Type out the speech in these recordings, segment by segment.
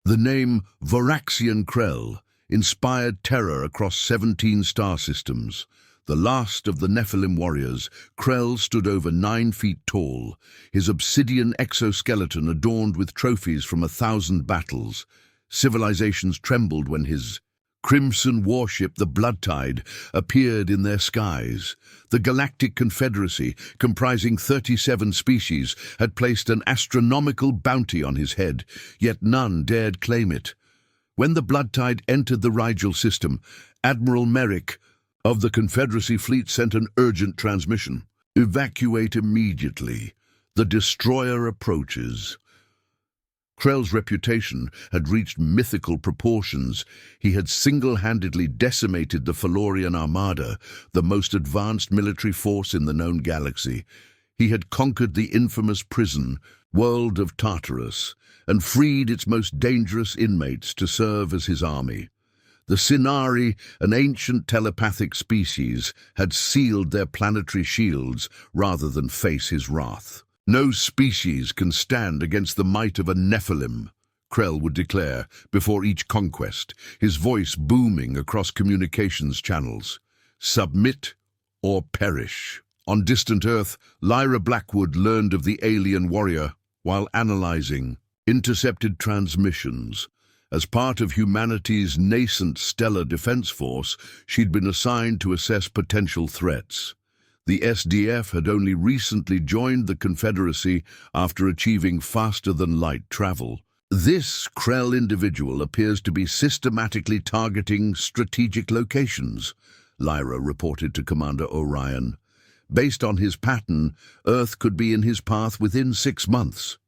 The name Voraxian Krell inspired terror across 17 star systems. The last of the Nephilim warriors, Krell stood over 9 feet tall, his obsidian exoskeleton adorned with trophies from 1,000 battles. Civilizations trembled when his crimson warship, the Bloodtide, appeared in their skies. The Galactic Confederacy, comprising 37 species, had placed an astronomical bounty on his head, yet none dared claim it. When the Bloodtide entered the Rigel system, Admiral Merrick of the Confederacy fleet sent an urgent transmission. "Evacuate immediately. The destroyer approaches." Krell's reputation had reached mythical proportions. He had single-handedly decimated the Felorian Armada, the most advanced military force in the known galaxy. He had conquered the infamous prison, world of Tartarus, and freed its most dangerous inmates to serve as his army. The Sinari, an ancient telepathic species, had sealed their planetary shields rather than face his wrath. "No species can stand against the might of a Nephilim," Krell would declare before each conquest, his voice booming across communications channels. "Submit or perish." On distant Earth, Lyra Blackwood learned of the alien warrior while analyzing intercepted transmissions. As part of humanity's nascent stellar defense force, she'd been assigned to assess potential threats. The SDF had only recently joined the Confederacy after achieving faster-than-light travel. This Krell individual appears to be systematically targeting strategic locations, Lyra reported to Commander Orion. Based on his pattern, Earth could be in his path within 6 months.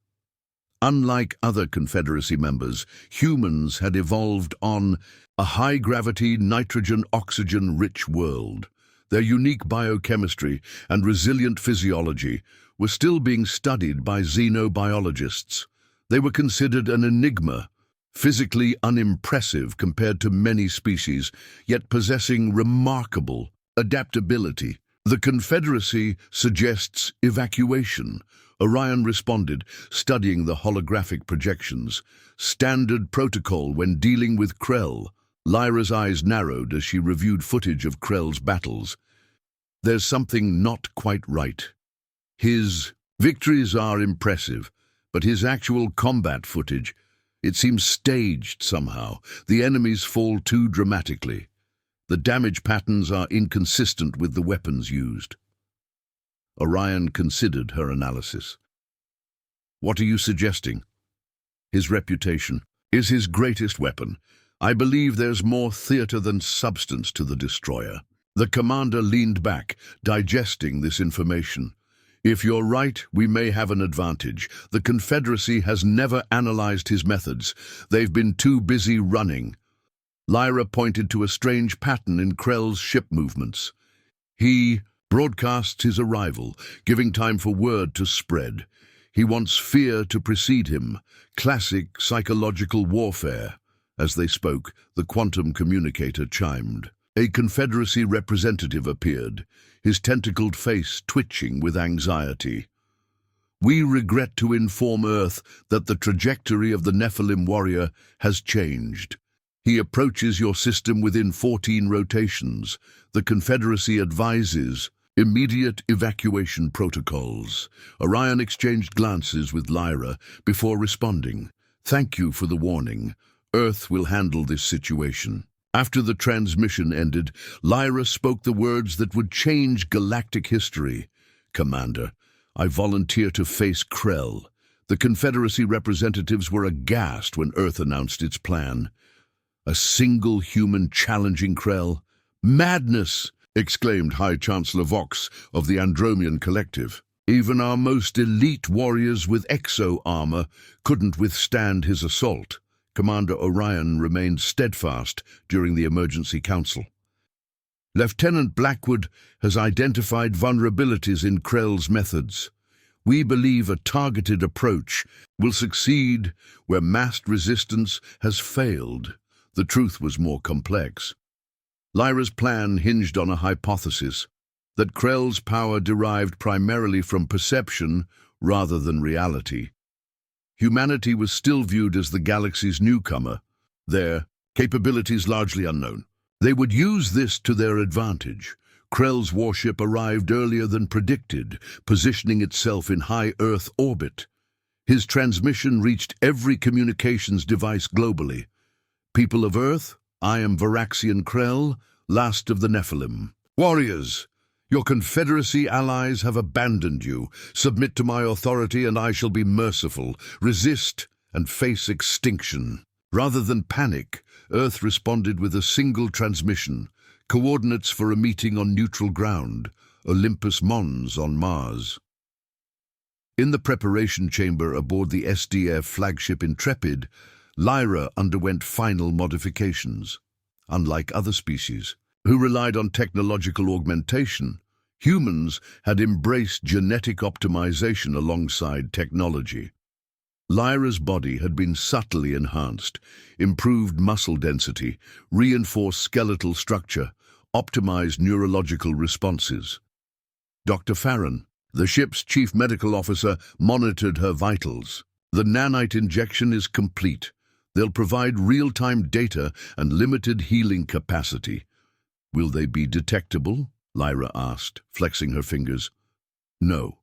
Unlike other Confederacy members, humans had evolved on a high-gravity, nitrogen-oxygen-rich world. Their unique biochemistry and resilient physiology were still being studied by xenobiologists. They were considered an enigma, physically unimpressive compared to many species, yet possessing remarkable adaptability. "The Confederacy suggests evacuation," Orion responded, studying the holographic projections. "Standard protocol when dealing with Krell." Lyra's eyes narrowed as she reviewed footage of Krell's battles. "There's something not quite right. His victories are impressive, but his actual combat footage, it seems staged somehow. The enemies fall too dramatically. The damage patterns are inconsistent with the weapons used." Orion considered her analysis. "What are you suggesting?" "His reputation is his greatest weapon. I believe there's more theater than substance to the destroyer." The commander leaned back, digesting this information. "If you're right, we may have an advantage. The Confederacy has never analyzed his methods. They've been too busy running." Lyra pointed to a strange pattern in Krell's ship movements. "He broadcasts his arrival, giving time for word to spread. He wants fear to precede him. Classic psychological warfare." As they spoke, the quantum communicator chimed. A Confederacy representative appeared, his tentacled face twitching with anxiety. "We regret to inform Earth that the trajectory of the Nephilim warrior has changed. He approaches your system within 14 rotations. The Confederacy advises immediate evacuation protocols." Orion exchanged glances with Lyra before responding. "Thank you for the warning. Earth will handle this situation." After the transmission ended, Lyra spoke the words that would change galactic history. "Commander, I volunteer to face Krell." The Confederacy representatives were aghast when Earth announced its plan. A single human challenging Krell? "Madness!" exclaimed High Chancellor Vox of the Andromean Collective. "Even our most elite warriors with exo-armor couldn't withstand his assault." Commander Orion remained steadfast during the emergency council. "Lieutenant Blackwood has identified vulnerabilities in Krell's methods. We believe a targeted approach will succeed where massed resistance has failed." The truth was more complex. Lyra's plan hinged on a hypothesis that Krell's power derived primarily from perception rather than reality. Humanity was still viewed as the galaxy's newcomer, their capabilities largely unknown. They would use this to their advantage. Krell's warship arrived earlier than predicted, positioning itself in high Earth orbit. His transmission reached every communications device globally. People of Earth, I am Varaxian Krell, last of the Nephilim. Warriors, your Confederacy allies have abandoned you. Submit to my authority and I shall be merciful. Resist and face extinction. Rather than panic, Earth responded with a single transmission. Coordinates for a meeting on neutral ground, Olympus Mons on Mars. In the preparation chamber aboard the SDF flagship Intrepid, Lyra underwent final modifications. Unlike other species, who relied on technological augmentation, humans had embraced genetic optimization alongside technology. Lyra's body had been subtly enhanced, improved muscle density, reinforced skeletal structure, optimized neurological responses. Dr. Farron, the ship's chief medical officer, monitored her vitals. The nanite injection is complete. They'll provide real-time data and limited healing capacity. Will they be detectable? Lyra asked, flexing her fingers. No.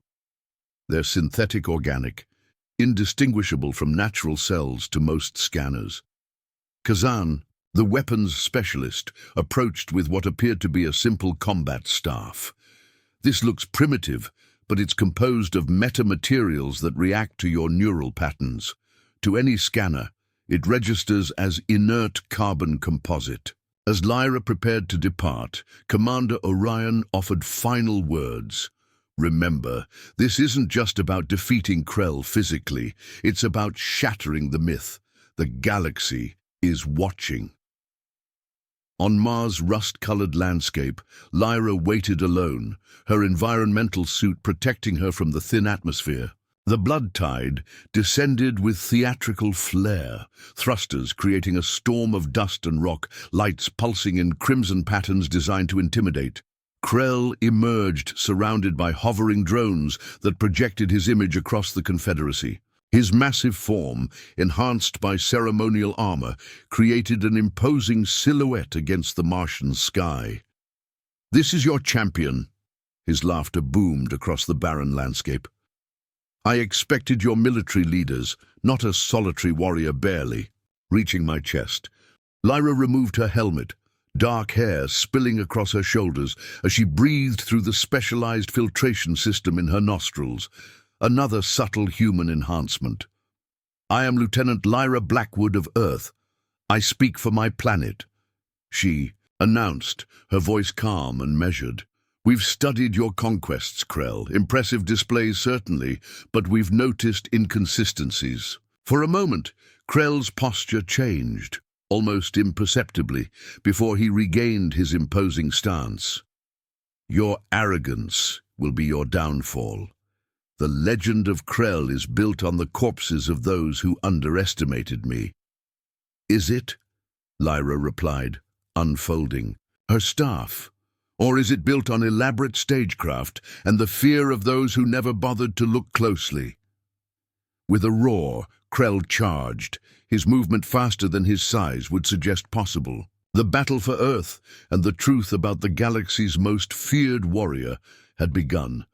They're synthetic organic, indistinguishable from natural cells to most scanners. Kazan, the weapons specialist, approached with what appeared to be a simple combat staff. This looks primitive, but it's composed of metamaterials that react to your neural patterns. To any scanner, it registers as inert carbon composite. As Lyra prepared to depart, Commander Orion offered final words. Remember, this isn't just about defeating Krell physically, it's about shattering the myth. The galaxy is watching. On Mars' rust-colored landscape, Lyra waited alone, her environmental suit protecting her from the thin atmosphere. The blood tide descended with theatrical flair, thrusters creating a storm of dust and rock, lights pulsing in crimson patterns designed to intimidate. Krell emerged surrounded by hovering drones that projected his image across the Confederacy. His massive form, enhanced by ceremonial armor, created an imposing silhouette against the Martian sky. "This is your champion." His laughter boomed across the barren landscape. "I expected your military leaders, not a solitary warrior barely." Reaching my chest, Lyra removed her helmet, dark hair spilling across her shoulders as she breathed through the specialized filtration system in her nostrils, another subtle human enhancement. "I am Lieutenant Lyra Blackwood of Earth. I speak for my planet," she announced, her voice calm and measured. "We've studied your conquests, Krell. Impressive displays, certainly, but we've noticed inconsistencies." For a moment, Krell's posture changed, almost imperceptibly, before he regained his imposing stance. "Your arrogance will be your downfall. The legend of Krell is built on the corpses of those who underestimated me." "Is it?" Lyra replied, unfolding her staff. "Or is it built on elaborate stagecraft and the fear of those who never bothered to look closely?" With a roar, Krell charged, his movement faster than his size would suggest possible. The battle for Earth and the truth about the galaxy's most feared warrior had begun.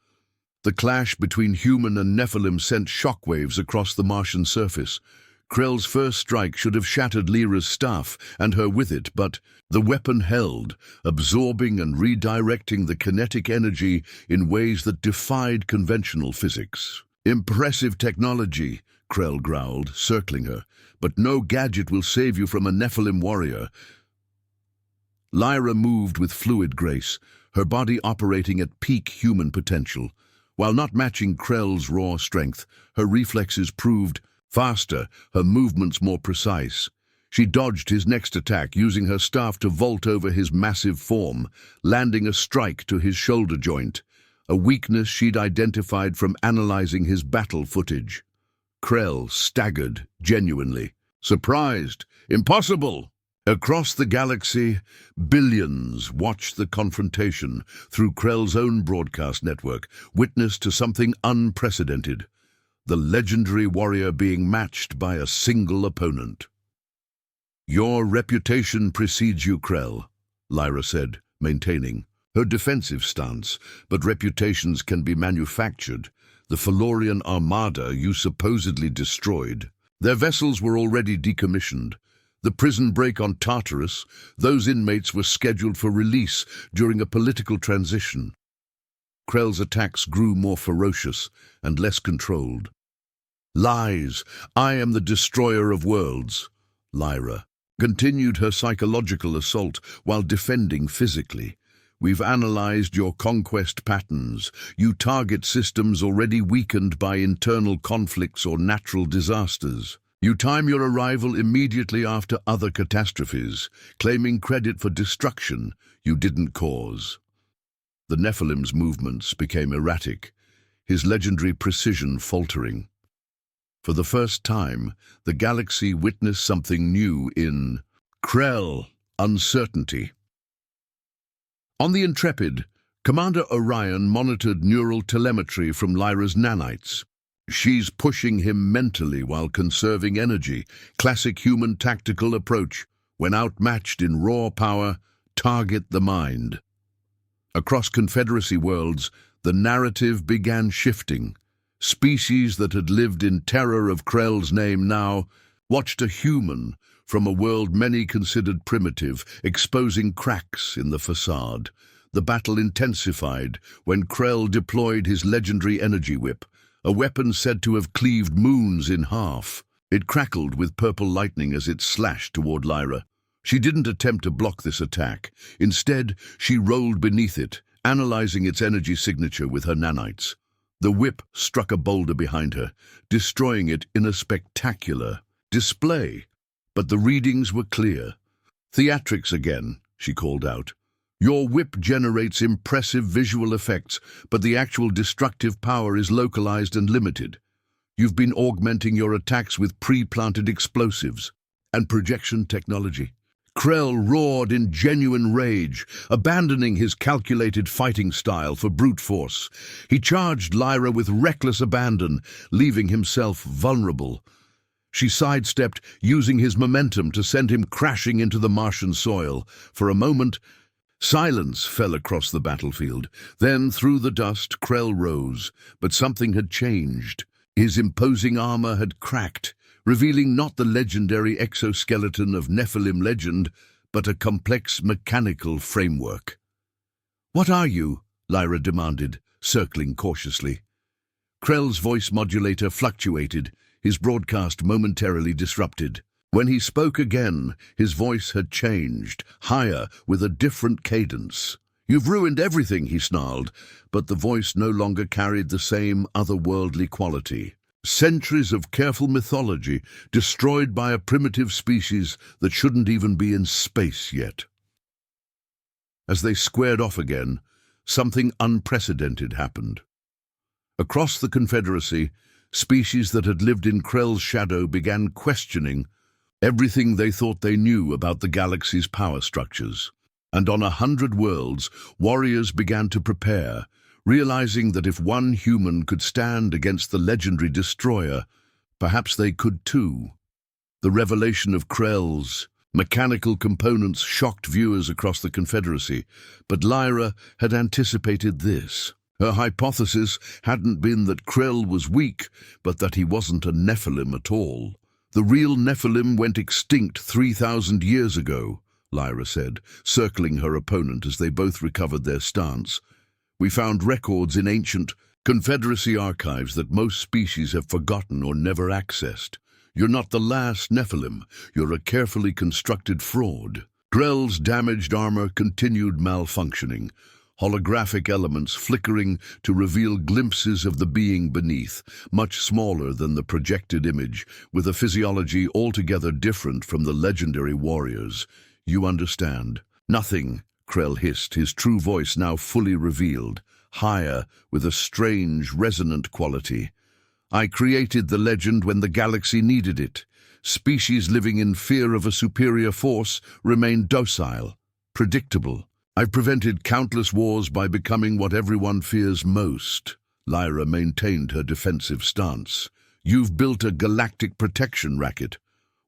The clash between human and Nephilim sent shockwaves across the Martian surface. Krell's first strike should have shattered Lyra's staff, and her with it, but the weapon held, absorbing and redirecting the kinetic energy in ways that defied conventional physics. "Impressive technology," Krell growled, circling her, "but no gadget will save you from a Nephilim warrior." Lyra moved with fluid grace, her body operating at peak human potential. While not matching Krell's raw strength, her reflexes proved faster, her movements more precise. She dodged his next attack, using her staff to vault over his massive form, landing a strike to his shoulder joint, a weakness she'd identified from analyzing his battle footage. Krell staggered, genuinely. "Surprised? Impossible!" Across the galaxy, billions watched the confrontation through Krell's own broadcast network, witness to something unprecedented. the legendary warrior being matched by a single opponent. "Your reputation precedes you, Krell," Lyra said, maintaining her defensive stance, "but reputations can be manufactured. The Felorian armada you supposedly destroyed. Their vessels were already decommissioned. The prison break on Tartarus, those inmates were scheduled for release during a political transition." Krell's attacks grew more ferocious and less controlled. "Lies! I am the destroyer of worlds." Lyra continued her psychological assault while defending physically. "We've analyzed your conquest patterns. You target systems already weakened by internal conflicts or natural disasters. You time your arrival immediately after other catastrophes, claiming credit for destruction you didn't cause." The Nephilim's movements became erratic, his legendary precision faltering. For the first time, the galaxy witnessed something new in Krell: uncertainty. On the Intrepid, Commander Orion monitored neural telemetry from Lyra's nanites. "She's pushing him mentally while conserving energy. Classic human tactical approach. When outmatched in raw power, target the mind." Across Confederacy worlds, the narrative began shifting. Species that had lived in terror of Krell's name now watched a human from a world many considered primitive, exposing cracks in the facade. The battle intensified when Krell deployed his legendary energy whip, a weapon said to have cleaved moons in half. It crackled with purple lightning as it slashed toward Lyra. She didn't attempt to block this attack. Instead, she rolled beneath it, analyzing its energy signature with her nanites. The whip struck a boulder behind her, destroying it in a spectacular display. But the readings were clear. "Theatrics again," she called out. "Your whip generates impressive visual effects, but the actual destructive power is localized and limited. You've been augmenting your attacks with pre-planted explosives and projection technology." Krell roared in genuine rage, abandoning his calculated fighting style for brute force. He charged Lyra with reckless abandon, leaving himself vulnerable. She sidestepped, using his momentum to send him crashing into the Martian soil. For a moment, silence fell across the battlefield. Then, through the dust, Krell rose, but something had changed. His imposing armor had cracked, revealing not the legendary exoskeleton of Nephilim legend, but a complex mechanical framework. "What are you?" Lyra demanded, circling cautiously. Krell's voice modulator fluctuated, his broadcast momentarily disrupted. When he spoke again, his voice had changed, higher, with a different cadence. "You've ruined everything," he snarled, but the voice no longer carried the same otherworldly quality. "Centuries of careful mythology destroyed by a primitive species that shouldn't even be in space yet." As they squared off again, something unprecedented happened. Across the Confederacy, species that had lived in Krell's shadow began questioning everything they thought they knew about the galaxy's power structures. And on 100 worlds, warriors began to prepare, realizing that if one human could stand against the legendary destroyer, perhaps they could too. The revelation of Krell's mechanical components shocked viewers across the Confederacy, but Lyra had anticipated this. Her hypothesis hadn't been that Krell was weak, but that he wasn't a Nephilim at all. "The real Nephilim went extinct 3,000 years ago," Lyra said, circling her opponent as they both recovered their stance. "We found records in ancient Confederacy archives that most species have forgotten or never accessed. You're not the last Nephilim. You're a carefully constructed fraud." Krell's damaged armor continued malfunctioning, holographic elements flickering to reveal glimpses of the being beneath, much smaller than the projected image, with a physiology altogether different from the legendary warriors. "You understand." "Nothing," Krell hissed, his true voice now fully revealed, higher, with a strange, resonant quality. "I created the legend when the galaxy needed it. Species living in fear of a superior force remain docile, predictable. I've prevented countless wars by becoming what everyone fears most." Lyra maintained her defensive stance. You've built a galactic protection racket.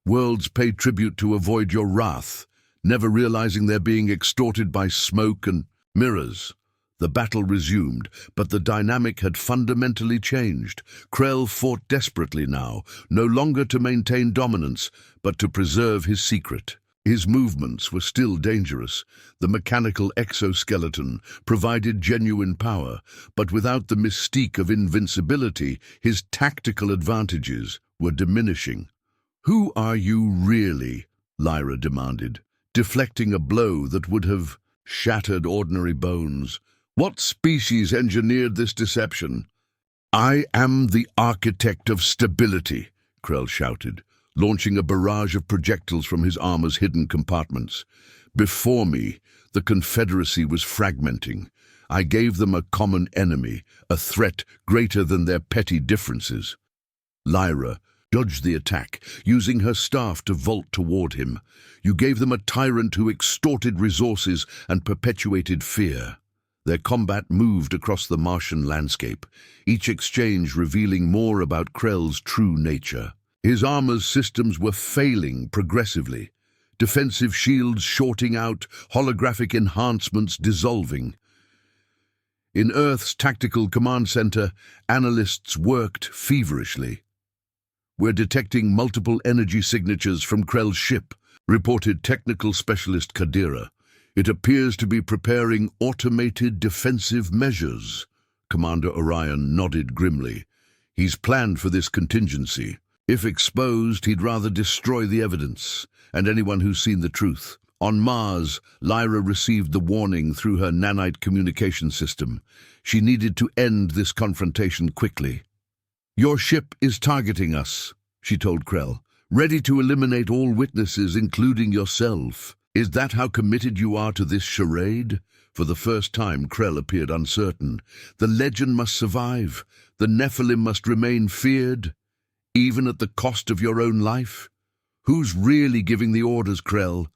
Worlds pay tribute to avoid your wrath, never realizing they're being extorted by smoke and mirrors. The battle resumed, but the dynamic had fundamentally changed. Krell fought desperately now, no longer to maintain dominance, but to preserve his secret. His movements were still dangerous. The mechanical exoskeleton provided genuine power, but without the mystique of invincibility, his tactical advantages were diminishing. "Who are you really?" Lyra demanded, deflecting a blow that would have shattered ordinary bones. "What species engineered this deception?" "I am the architect of stability," Krell shouted, launching a barrage of projectiles from his armor's hidden compartments. "Before me, the Confederacy was fragmenting. I gave them a common enemy, a threat greater than their petty differences." Lyra dodged the attack, using her staff to vault toward him. "You gave them a tyrant who extorted resources and perpetuated fear." Their combat moved across the Martian landscape, each exchange revealing more about Krell's true nature. His armor's systems were failing progressively, defensive shields shorting out, holographic enhancements dissolving. In Earth's tactical command center, analysts worked feverishly. "We're detecting multiple energy signatures from Krell's ship," reported technical specialist Kadira. "It appears to be preparing automated defensive measures." Commander Orion nodded grimly. "He's planned for this contingency. If exposed, he'd rather destroy the evidence, and anyone who's seen the truth." On Mars, Lyra received the warning through her nanite communication system. She needed to end this confrontation quickly. "Your ship is targeting us," she told Krell, "ready to eliminate all witnesses, including yourself. Is that how committed you are to this charade?" For the first time, Krell appeared uncertain. "The legend must survive. The Nephilim must remain feared, even at the cost of your own life. Who's really giving the orders, Krell?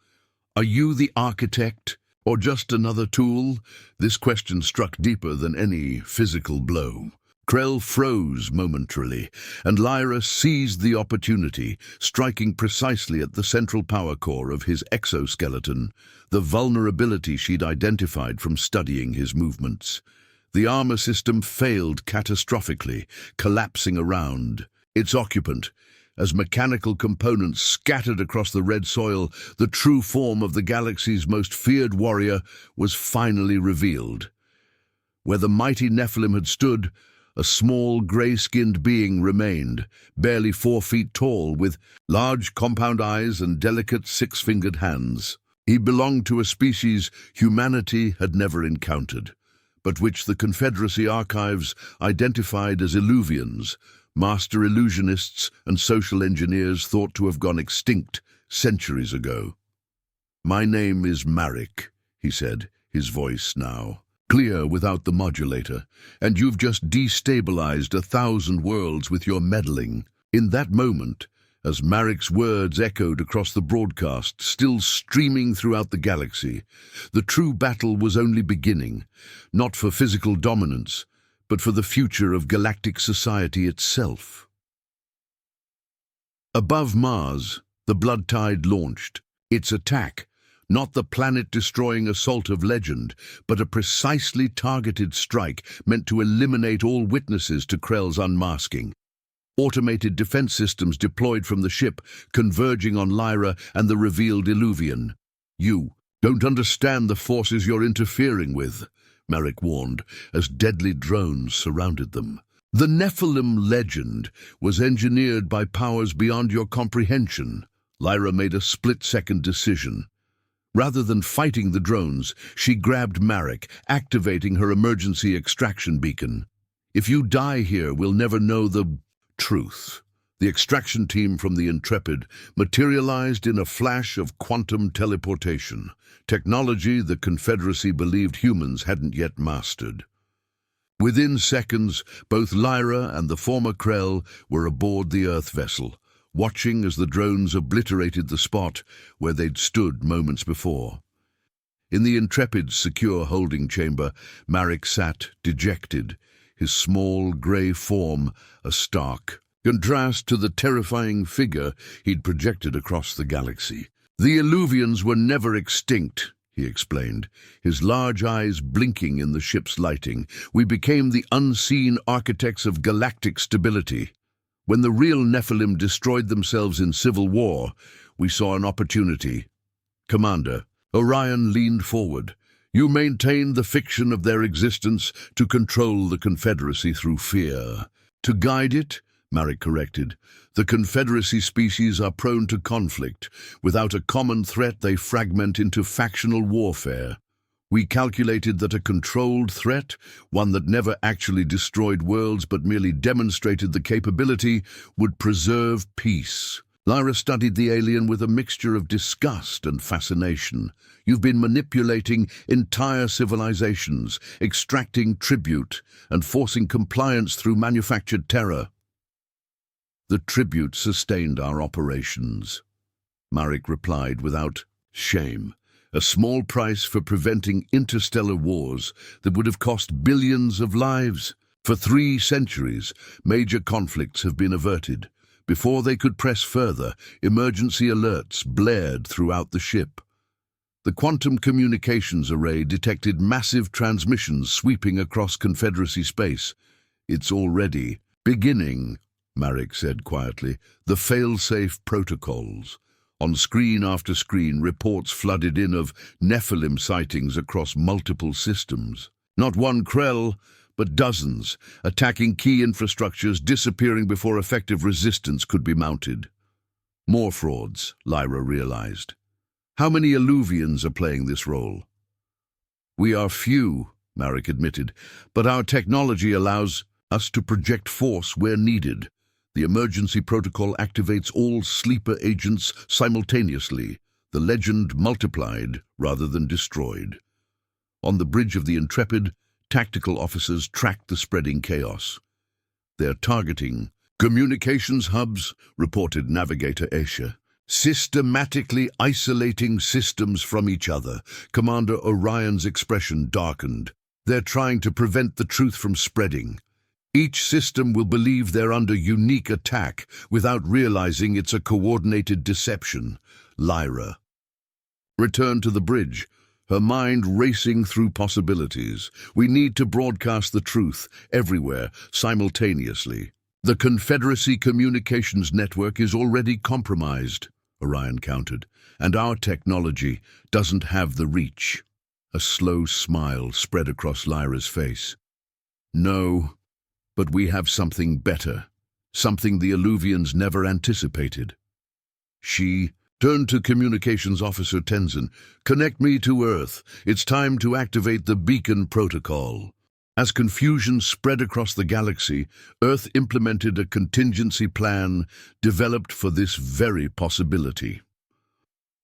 Are you the architect, or just another tool?" This question struck deeper than any physical blow. Krell froze momentarily, and Lyra seized the opportunity, striking precisely at the central power core of his exoskeleton, the vulnerability she'd identified from studying his movements. The armor system failed catastrophically, collapsing around its occupant. As mechanical components scattered across the red soil, the true form of the galaxy's most feared warrior was finally revealed. Where the mighty Nephilim had stood, a small, grey-skinned being remained, barely 4 feet tall, with large compound eyes and delicate six-fingered hands. He belonged to a species humanity had never encountered, but which the Confederacy archives identified as Illuvians, master illusionists and social engineers thought to have gone extinct centuries ago. "My name is Marek," he said, his voice now clear without the modulator, "and you've just destabilized 1,000 worlds with your meddling." In that moment, as Marek's words echoed across the broadcast, still streaming throughout the galaxy, the true battle was only beginning, not for physical dominance, but for the future of galactic society itself. Above Mars, the Blood Tide launched. Its attack, not the planet-destroying assault of legend, but a precisely targeted strike meant to eliminate all witnesses to Krell's unmasking. Automated defense systems deployed from the ship, converging on Lyra and the revealed Illuvian. "You don't understand the forces you're interfering with," Marek warned, as deadly drones surrounded them. "The Nephilim legend was engineered by powers beyond your comprehension." Lyra made a split-second decision. Rather than fighting the drones, she grabbed Marek, activating her emergency extraction beacon. "If you die here, we'll never know the truth." The extraction team from the Intrepid materialized in a flash of quantum teleportation, technology the Confederacy believed humans hadn't yet mastered. Within seconds, both Lyra and the former Krell were aboard the Earth vessel, watching as the drones obliterated the spot where they'd stood moments before. In the Intrepid's secure holding chamber, Marek sat, dejected, his small grey form a stark contrast to the terrifying figure he'd projected across the galaxy. The Illuvians were never extinct, he explained, his large eyes blinking in the ship's lighting. We became the unseen architects of galactic stability. When the real Nephilim destroyed themselves in civil war, we saw an opportunity. Commander, Orion leaned forward. You maintained the fiction of their existence to control the Confederacy through fear. To guide it, Marek corrected, the Confederacy species are prone to conflict. Without a common threat, they fragment into factional warfare. We calculated that a controlled threat, one that never actually destroyed worlds but merely demonstrated the capability, would preserve peace. Lyra studied the alien with a mixture of disgust and fascination. You've been manipulating entire civilizations, extracting tribute, and forcing compliance through manufactured terror. The tribute sustained our operations, Marek replied without shame. A small price for preventing interstellar wars that would have cost billions of lives. For 3 centuries, major conflicts have been averted. Before they could press further, emergency alerts blared throughout the ship. The quantum communications array detected massive transmissions sweeping across Confederacy space. It's already beginning, Marek said quietly. The fail-safe protocols. On screen after screen, reports flooded in of Nephilim sightings across multiple systems. Not one Krell, but dozens, attacking key infrastructures, disappearing before effective resistance could be mounted. More frauds, Lyra realized. How many Illuvians are playing this role? We are few, Marek admitted, but our technology allows us to project force where needed. The emergency protocol activates all sleeper agents simultaneously, the legend multiplied rather than destroyed. On the bridge of the Intrepid, tactical officers tracked the spreading chaos. They're targeting communications hubs, reported Navigator Escher, systematically isolating systems from each other. Commander Orion's expression darkened. They're trying to prevent the truth from spreading. Each system will believe they're under unique attack without realizing it's a coordinated deception. Lyra returned to the bridge, her mind racing through possibilities. We need to broadcast the truth everywhere, simultaneously. The Confederacy communications network is already compromised, Orion countered, and our technology doesn't have the reach. A slow smile spread across Lyra's face. No, but we have something better, something the Illuvians never anticipated. She turned to Communications Officer Tenzin. Connect me to Earth. It's time to activate the beacon protocol. As confusion spread across the galaxy, Earth implemented a contingency plan developed for this very possibility.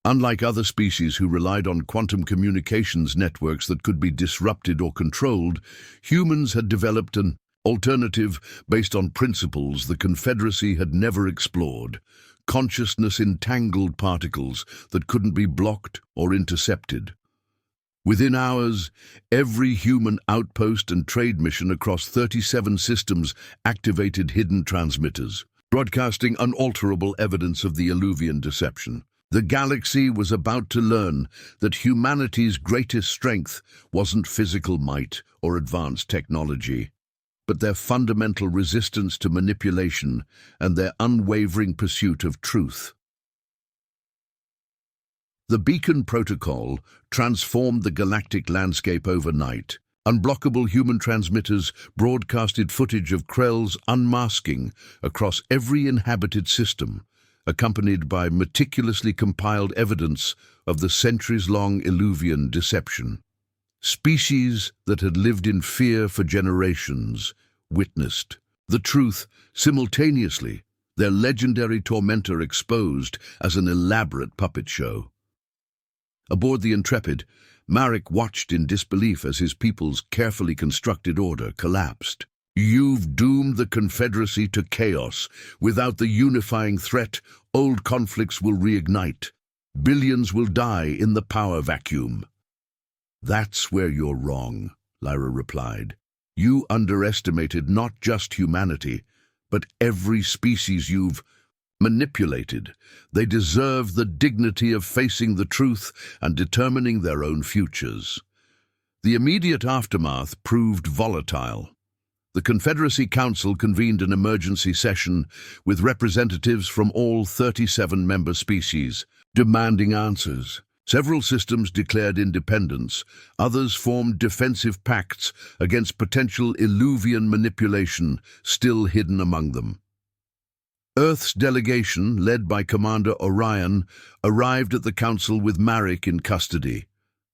Unlike other species who relied on quantum communications networks that could be disrupted or controlled, humans had developed an alternative based on principles the Confederacy had never explored, consciousness-entangled particles that couldn't be blocked or intercepted. Within hours, every human outpost and trade mission across 37 systems activated hidden transmitters, broadcasting unalterable evidence of the Illuvian deception. The galaxy was about to learn that humanity's greatest strength wasn't physical might or advanced technology, but their fundamental resistance to manipulation and their unwavering pursuit of truth. The Beacon Protocol transformed the galactic landscape overnight. Unblockable human transmitters broadcasted footage of Krell's unmasking across every inhabited system, accompanied by meticulously compiled evidence of the centuries-long Illuvian deception. Species that had lived in fear for generations witnessed the truth simultaneously, their legendary tormentor exposed as an elaborate puppet show. Aboard the Intrepid, Marek watched in disbelief as his people's carefully constructed order collapsed. You've doomed the Confederacy to chaos. Without the unifying threat, old conflicts will reignite. Billions will die in the power vacuum. That's where you're wrong, Lyra replied. You underestimated not just humanity, but every species you've manipulated. They deserve the dignity of facing the truth and determining their own futures. The immediate aftermath proved volatile. The Confederacy Council convened an emergency session with representatives from all 37 member species, demanding answers. Several systems declared independence, others formed defensive pacts against potential Illuvian manipulation still hidden among them. Earth's delegation, led by Commander Orion, arrived at the council with Marek in custody,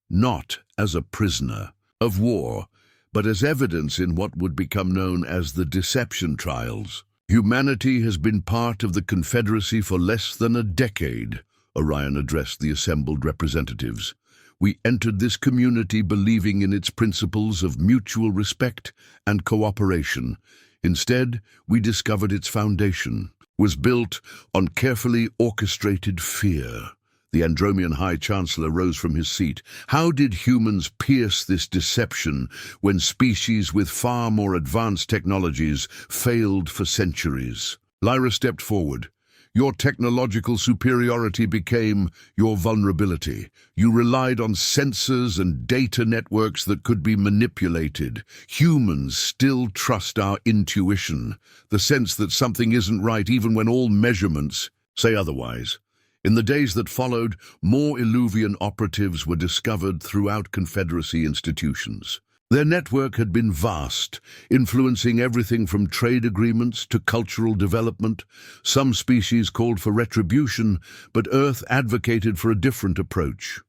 not as a prisoner of war, but as evidence in what would become known as the Deception Trials. Humanity has been part of the Confederacy for less than a decade, Orion addressed the assembled representatives. We entered this community believing in its principles of mutual respect and cooperation. Instead, we discovered its foundation was built on carefully orchestrated fear. The Andromean High Chancellor rose from his seat. How did humans pierce this deception when species with far more advanced technologies failed for centuries? Lyra stepped forward. Your technological superiority became your vulnerability. You relied on sensors and data networks that could be manipulated. Humans still trust our intuition, the sense that something isn't right even when all measurements say otherwise. In the days that followed, more Illuvian operatives were discovered throughout Confederacy institutions. Their network had been vast, influencing everything from trade agreements to cultural development. Some species called for retribution, but Earth advocated for a different approach.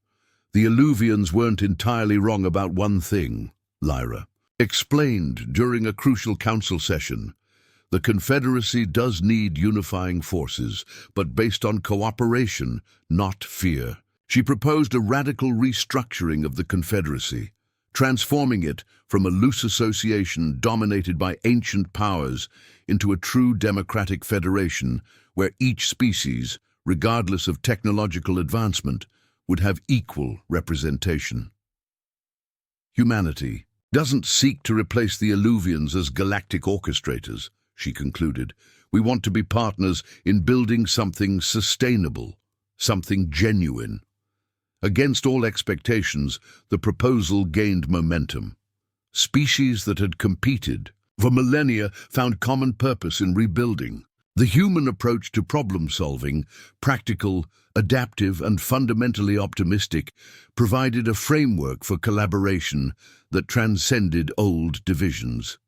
The Illuvians weren't entirely wrong about one thing, Lyra explained during a crucial council session. The Confederacy does need unifying forces, but based on cooperation, not fear. She proposed a radical restructuring of the Confederacy, transforming it from a loose association dominated by ancient powers into a true democratic federation where each species, regardless of technological advancement, would have equal representation. Humanity doesn't seek to replace the Illuvians as galactic orchestrators, she concluded. We want to be partners in building something sustainable, something genuine. Against all expectations, the proposal gained momentum. Species that had competed for millennia found common purpose in rebuilding. The human approach to problem-solving, practical, adaptive, and fundamentally optimistic, provided a framework for collaboration that transcended old divisions.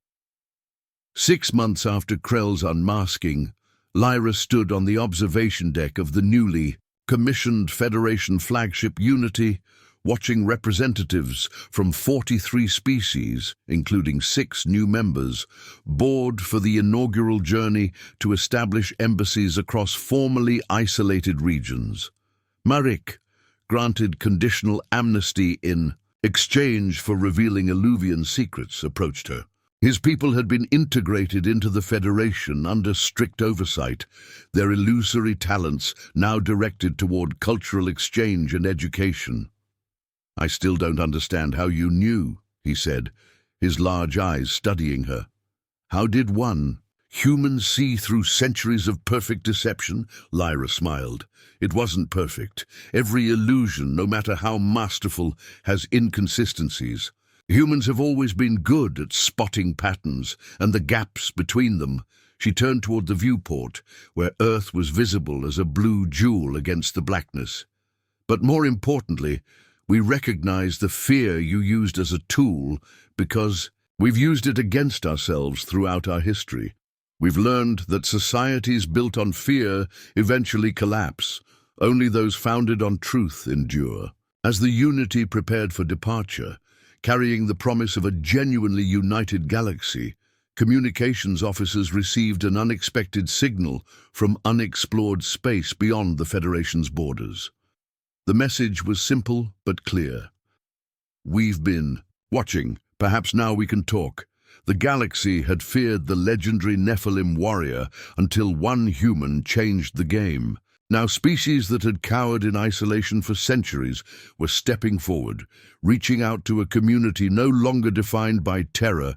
6 months after Krell's unmasking, Lyra stood on the observation deck of the newly commissioned Federation flagship Unity, watching representatives from 43 species, including 6 new members, board for the inaugural journey to establish embassies across formerly isolated regions. Marek, granted conditional amnesty in exchange for revealing Illuvian secrets, approached her. His people had been integrated into the Federation under strict oversight, their illusory talents now directed toward cultural exchange and education. I still don't understand how you knew, he said, his large eyes studying her. How did one human see through centuries of perfect deception? Lyra smiled. It wasn't perfect. Every illusion, no matter how masterful, has inconsistencies. Humans have always been good at spotting patterns and the gaps between them. She turned toward the viewport, where Earth was visible as a blue jewel against the blackness. But more importantly, we recognize the fear you used as a tool because we've used it against ourselves throughout our history. We've learned that societies built on fear eventually collapse. Only those founded on truth endure. As the Unity prepared for departure, carrying the promise of a genuinely united galaxy, communications officers received an unexpected signal from unexplored space beyond the Federation's borders. The message was simple but clear. We've been watching. Perhaps now we can talk. The galaxy had feared the legendary Nephilim warrior until one human changed the game. Now species that had cowered in isolation for centuries were stepping forward, reaching out to a community no longer defined by terror,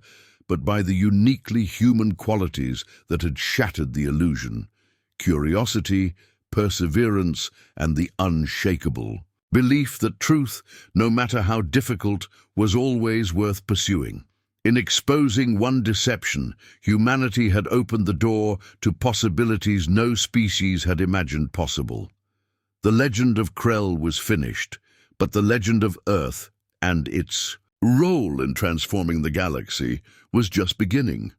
but by the uniquely human qualities that had shattered the illusion: curiosity, perseverance, and the unshakable belief that truth, no matter how difficult, was always worth pursuing. In exposing one deception, humanity had opened the door to possibilities no species had imagined possible. The legend of Krell was finished, but the legend of Earth and its role in transforming the galaxy was just beginning.